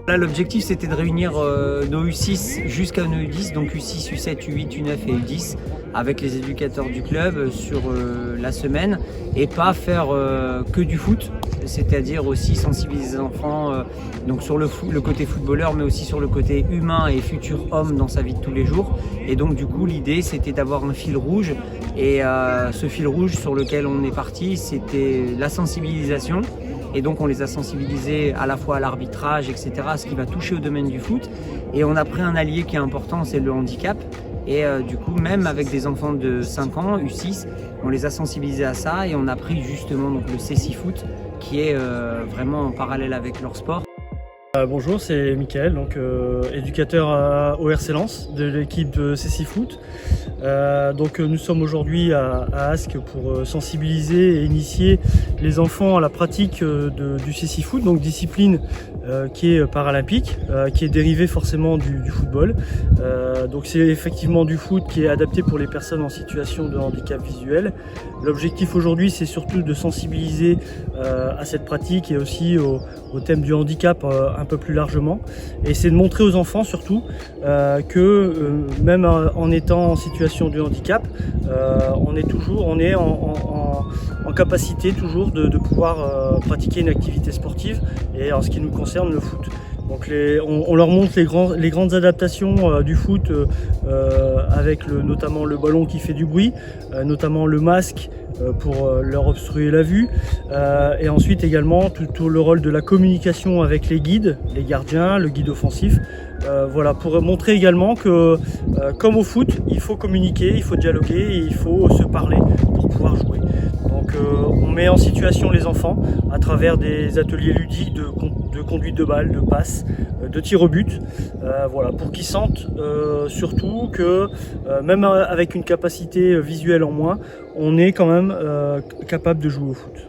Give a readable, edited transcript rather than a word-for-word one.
Là, l'objectif, c'était de réunir nos U6 jusqu'à nos U10, donc U6, U7, U8, U9 et U10, avec les éducateurs du club sur la semaine, et pas faire que du foot, c'est-à-dire aussi sensibiliser les enfants donc sur le côté footballeur, mais aussi sur le côté humain et futur homme dans sa vie de tous les jours. Et donc du coup, l'idée, c'était d'avoir un fil rouge, et ce fil rouge sur lequel on est parti, c'était la sensibilisation. Et donc on les a sensibilisés à la fois à l'arbitrage, etc., à ce qui va toucher au domaine du foot. Et on a pris un allié qui est important, c'est le handicap. Et du coup, même avec des enfants de 5 ans, U6, on les a sensibilisés à ça. Et on a pris justement donc, le C6 Foot, qui est vraiment en parallèle avec leur sport. Bonjour, c'est Mickaël, donc éducateur au RC Lens de l'équipe de C6 Foot. Nous sommes aujourd'hui à Ascq pour sensibiliser et initier les enfants à la pratique du C6 Foot, donc discipline qui est paralympique, qui est dérivée forcément du football. Donc c'est effectivement du foot qui est adapté pour les personnes en situation de handicap visuel. L'objectif aujourd'hui, c'est surtout de sensibiliser à cette pratique et aussi au thème du handicap un peu plus largement. Et c'est de montrer aux enfants surtout que même en étant en situation de handicap, on est en capacité toujours de pouvoir pratiquer une activité sportive, et en ce qui nous concerne, le foot. Donc on leur montre les grandes adaptations du foot avec notamment le ballon qui fait du bruit, notamment le masque pour leur obstruer la vue, et ensuite également tout le rôle de la communication avec les guides, les gardiens, le guide offensif. Voilà, pour montrer également que comme au foot, il faut communiquer, il faut dialoguer et il faut se parler pour pouvoir jouer. Donc on met en situation les enfants à travers des ateliers ludiques de conduite de balle, de passe, de tir au but, voilà, pour qu'ils sentent surtout que même avec une capacité visuelle en moins, on est quand même capable de jouer au foot.